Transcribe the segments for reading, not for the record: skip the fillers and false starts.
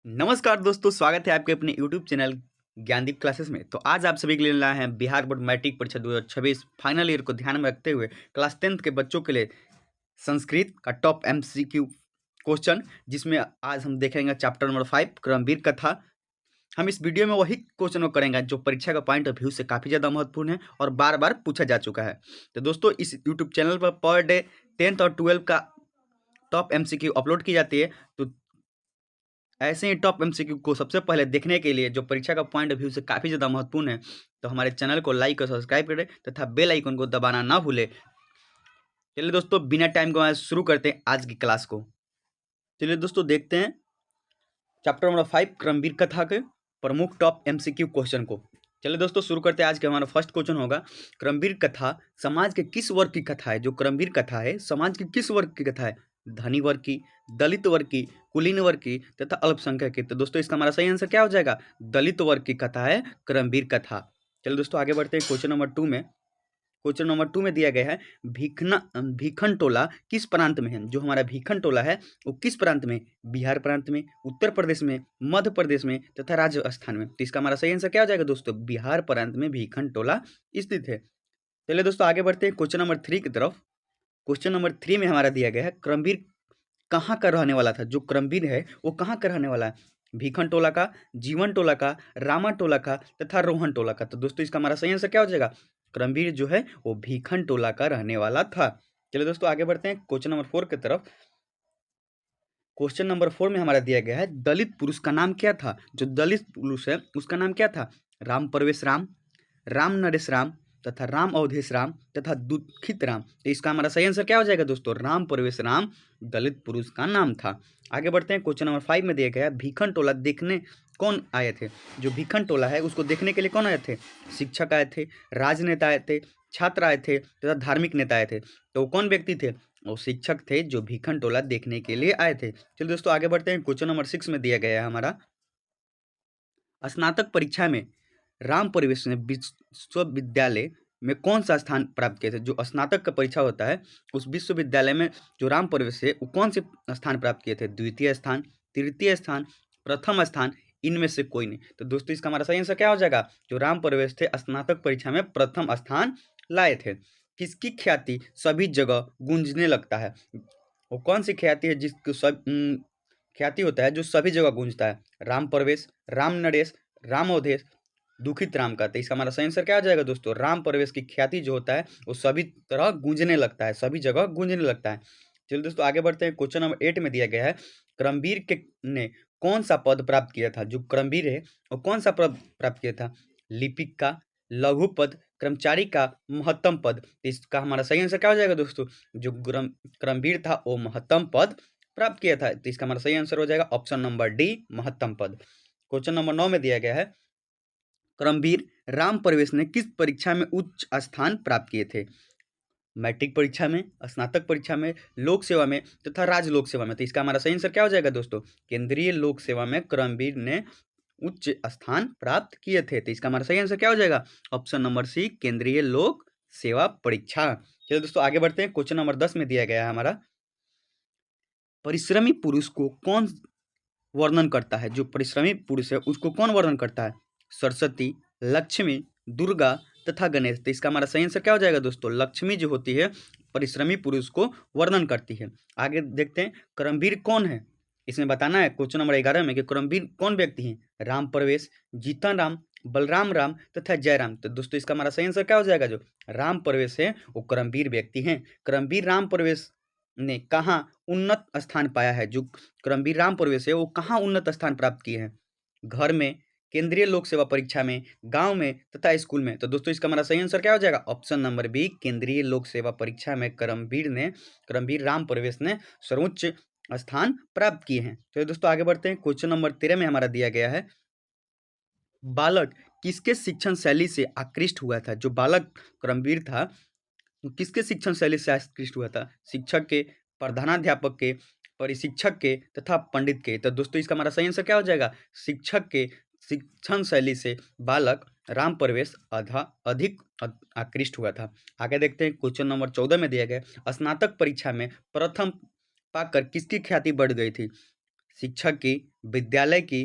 नमस्कार दोस्तों, स्वागत है आपके अपने यूट्यूब चैनल ज्ञानदीप क्लासेस में। तो आज आप सभी के लिए लाए हैं बिहार बोर्ड मैट्रिक परीक्षा 2026 फाइनल ईयर को ध्यान में रखते हुए क्लास 10th के बच्चों के लिए संस्कृत का टॉप एमसीक्यू क्वेश्चन, जिसमें आज हम देखेंगे चैप्टर नंबर 5 क्रमवीर कथा। हम इस वीडियो में वही क्वेश्चन को करेंगे जो परीक्षा का पॉइंट ऑफ व्यू से काफ़ी ज़्यादा महत्वपूर्ण है और बार बार पूछा जा चुका है। तो दोस्तों, इस YouTube channel per day 10th और 12th का टॉप एमसीक्यू अपलोड की जाती है। तो ऐसे ही टॉप एमसीक्यू को सबसे पहले देखने के लिए जो परीक्षा का पॉइंट ऑफ व्यू से काफ़ी ज़्यादा महत्वपूर्ण है, तो हमारे चैनल को लाइक और सब्सक्राइब करें तथा बेल आइकन को दबाना ना भूलें। चलिए दोस्तों, बिना टाइम गवाए शुरू करते हैं आज की क्लास को। चलिए दोस्तों, देखते हैं चैप्टर नंबर 5 क्रमवीर कथा के प्रमुख टॉप एमसीक्यू क्वेश्चन को। चलिए दोस्तों, शुरू करते हैं। आज के हमारा फर्स्ट क्वेश्चन होगा, क्रमवीर कथा समाज के किस वर्ग की कथा है? जो क्रमवीर कथा है समाज के किस वर्ग की कथा है? धनी वर्ग की, दलित वर्ग की, कुलीन वर्ग की तथा अल्पसंख्यक की। तो दोस्तों, इसका हमारा सही आंसर क्या हो जाएगा? दलित वर्ग की कथा है क्रमवीर कथा। चलिए दोस्तों, आगे बढ़ते हैं क्वेश्चन नंबर 2 में। क्वेश्चन नंबर 2 में दिया गया है, भीखन टोला किस प्रांत में है? जो हमारा भीखन टोला है वो किस प्रांत में? बिहार प्रांत में, उत्तर प्रदेश में, मध्य प्रदेश में तथा राजस्थान में। तो इसका हमारा सही आंसर क्या हो जाएगा दोस्तों? बिहार प्रांत में भीखन टोला स्थित है। चलिए दोस्तों, आगे बढ़ते हैं क्वेश्चन नंबर 3 की तरफ। क्वेश्चन नंबर 3 में हमारा दिया गया है, क्रमवीर कहाँ का रहने वाला था? जो क्रमवीर है वो कहाँ का रहने वाला है? भीखन टोला का, जीवन टोला का, रामा टोला का तथा रोहन टोला का। तो दोस्तों, इसका हमारा सही आंसर क्या हो जाएगा? क्रमवीर जो है वो भीखन टोला का रहने वाला था। चलिए दोस्तों, आगे बढ़ते हैं क्वेश्चन नंबर 4 की तरफ। क्वेश्चन नंबर 4 में हमारा दिया गया है, दलित पुरुष का नाम क्या था? जो दलित पुरुष है उसका नाम क्या था? राम परवेश राम, राम नरेश राम तथा राम अवधेश राम तथा दुखित राम। तो इसका हमारा सही आंसर क्या हो जाएगा दोस्तों? राम परवेश राम दलित पुरुष का नाम था। आगे बढ़ते हैं। क्वेश्चन नंबर 5 में दिया गया है, भीखन टोला देखने कौन आए थे? जो भीखन टोला है उसको देखने के लिए कौन आए थे? शिक्षक आए थे, राजनेता आए थे, छात्र आए थे तथा धार्मिक नेता आए थे। तो कौन व्यक्ति थे? वो शिक्षक थे जो भीखन टोला देखने के लिए आए थे। चलिए दोस्तों, आगे बढ़ते हैं। क्वेश्चन नंबर 6 में दिया गया है हमारा, स्नातक परीक्षा में राम परिवेश ने विश्वविद्यालय में कौन सा स्थान प्राप्त किए थे? जो स्नातक का परीक्षा होता है उस विश्वविद्यालय में जो राम परिवेश है वो कौन से स्थान प्राप्त किए थे? द्वितीय स्थान, तृतीय स्थान, प्रथम स्थान, इनमें से कोई नहीं। तो दोस्तों, इसका हमारा सही आंसर क्या हो जाएगा? जो राम परिवेश थे स्नातक परीक्षा में प्रथम स्थान लाए थे। किसकी ख्याति सभी जगह गूंजने लगता है? वो कौन सी ख्याति है जिसको सब ख्याति होता है जो सभी जगह गूंजता है? राम परवेश, राम नरेश, राम अवधेश, दुखित राम का। तो इसका हमारा सही आंसर क्या आ जाएगा दोस्तों? राम परवेश की ख्याति जो होता है वो सभी तरह गूंजने लगता है, सभी जगह गूंजने लगता है। चलिए दोस्तों, आगे बढ़ते हैं। क्वेश्चन नंबर 8 में दिया गया है, क्रमवीर के ने कौन सा पद प्राप्त किया था? जो क्रमवीर है वो कौन सा पद प्राप्त किया था? लिपिक का, लघु पद, कर्मचारी का, महत्तम पद। तो इसका हमारा सही आंसर क्या हो जाएगा दोस्तों? जो क्रमवीर था वो महत्तम पद प्राप्त किया था। तो इसका हमारा सही आंसर हो जाएगा ऑप्शन नंबर डी, महत्तम पद। क्वेश्चन नंबर 9 में दिया गया है, क्रमवीर राम परवेश ने किस परीक्षा में उच्च स्थान प्राप्त किए थे? मैट्रिक परीक्षा में, स्नातक परीक्षा में, लोक सेवा में तथा राज्य लोक सेवा में। तो इसका हमारा सही आंसर क्या हो जाएगा दोस्तों? केंद्रीय लोक सेवा में क्रमवीर ने उच्च स्थान प्राप्त किए थे। तो इसका हमारा सही आंसर क्या हो जाएगा? ऑप्शन नंबर सी, केंद्रीय लोक सेवा परीक्षा। चलिए दोस्तों, आगे बढ़ते हैं। क्वेश्चन नंबर 10 में दिया गया है हमारा, परिश्रमी पुरुष को कौन वर्णन करता है? जो परिश्रमी पुरुष है उसको कौन वर्णन करता है? सरस्वती, लक्ष्मी, दुर्गा तथा गणेश। तो इसका हमारा सही आंसर क्या हो जाएगा दोस्तों? लक्ष्मी जो होती है परिश्रमी पुरुष को वर्णन करती है। आगे देखते हैं, कर्मवीर कौन है? इसमें बताना है क्वेश्चन नंबर 11 में कि कर्मवीर कौन व्यक्ति हैं? राम परवेश, जीतन राम, बलराम राम तथा जयराम। तो दोस्तों, इसका हमारा सही आंसर क्या हो जाएगा? जो राम परवेश है वो कर्मवीर व्यक्ति हैं। कर्मवीर राम परवेश ने कहाँ उन्नत स्थान पाया है? जो क्रमवीर राम परवेश है वो कहाँ उन्नत स्थान प्राप्त किए हैं? घर में, केंद्रीय लोक सेवा परीक्षा में, गांव में तथा स्कूल में। तो दोस्तों, इसका हमारा सही आंसर क्या हो जाएगा? ऑप्शन नंबर बी, केंद्रीय लोक सेवा परीक्षा में क्रमवीर राम परवेश ने सर्वोच्च स्थान प्राप्त किए हैं। तो दोस्तों, आगे बढ़ते हैं। क्वेश्चन नंबर 13 में हमारा दिया गया है, बालक किसके शिक्षण शैली से आकृष्ट हुआ था? जो बालक क्रमवीर था किसके शिक्षण शैली से आकृष्ट हुआ था? शिक्षक के, प्रधानाध्यापक के, परिशिक्षक के तथा पंडित के। तो दोस्तों, इसका हमारा सही आंसर क्या हो जाएगा? शिक्षक के शिक्षण शैली से बालक राम परवेश अधिक आकृष्ट हुआ था। आगे देखते हैं। क्वेश्चन नंबर 14 में दिया गया, स्नातक परीक्षा में प्रथम पाकर किसकी ख्याति बढ़ गई थी? शिक्षक की, विद्यालय की,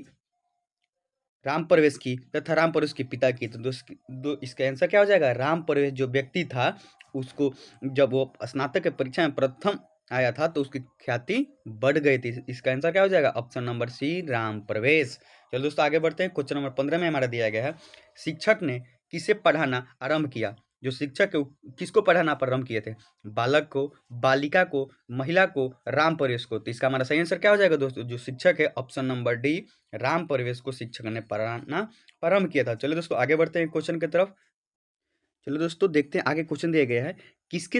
राम प्रवेश की तथा राम प्रवेश के पिता की। तो इसका आंसर क्या हो जाएगा? राम प्रवेश जो व्यक्ति था, उसको जब वो स्नातक की परीक्षा में प्रथम आया था तो उसकी ख्याति बढ़ गई थी। इसका आंसर क्या हो जाएगा? ऑप्शन नंबर सी, राम प्रवेश। चलो दोस्तों आगे बढ़ते हैं। क्वेश्चन नंबर 15 में हमारा दिया गया है, शिक्षक ने किसे पढ़ाना आरंभ किया? जो शिक्षक है वो किसको पढ़ाना प्रारंभ किए थे? बालक को, बालिका को, महिला को, राम प्रवेश को। तो इसका हमारा सही आंसर क्या हो जाएगा दोस्तों? जो शिक्षक है, ऑप्शन नंबर डी, राम प्रवेश को शिक्षक ने पढ़ाना प्रारंभ किया था। चलिए दोस्तों आगे बढ़ते हैं क्वेश्चन की तरफ। चलिए दोस्तों देखते हैं आगे क्वेश्चन दिया गया है, किसके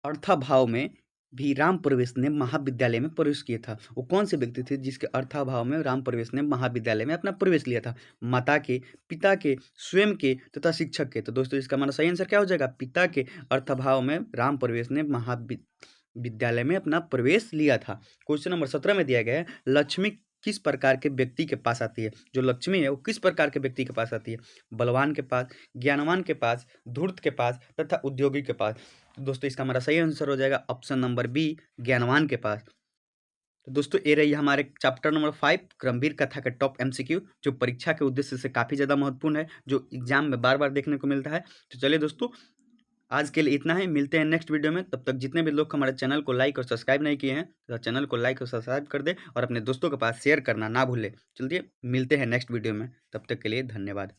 अर्थाभाव में भी राम प्रवेश ने महाविद्यालय में प्रवेश किया था? वो कौन से व्यक्ति थे जिसके अर्थाभाव में राम प्रवेश ने महाविद्यालय में अपना प्रवेश लिया था? माता के, पिता के, स्वयं के तथा शिक्षक के। तो दोस्तों इसका हमारा सही आंसर क्या हो जाएगा? पिता के अर्थाभाव में राम प्रवेश ने महाविद्यालय में अपना प्रवेश लिया था। क्वेश्चन नंबर 17 में दिया गया है, लक्ष्मी किस प्रकार के व्यक्ति के पास आती है? जो लक्ष्मी है वो किस प्रकार के व्यक्ति के पास आती है? बलवान के पास, ज्ञानवान के पास, धूर्त के पास तथा उद्योगी के पास। तो दोस्तों इसका हमारा सही आंसर हो जाएगा ऑप्शन नंबर बी, ज्ञानवान के पास। तो दोस्तों ये रही हमारे चैप्टर नंबर 5 क्रमवीर कथा का टॉप एमसीक्यू, जो परीक्षा के उद्देश्य से काफ़ी ज़्यादा महत्वपूर्ण है, जो एग्जाम में बार बार देखने को मिलता है। तो चलिए दोस्तों आज के लिए इतना ही, मिलते हैं नेक्स्ट वीडियो में। तब तक जितने भी लोग हमारे चैनल को लाइक और सब्सक्राइब नहीं किए हैं तो चैनल को लाइक और सब्सक्राइब कर दे और अपने दोस्तों के पास शेयर करना ना भूलें। चलिए मिलते हैं नेक्स्ट वीडियो में, तब तक के लिए धन्यवाद।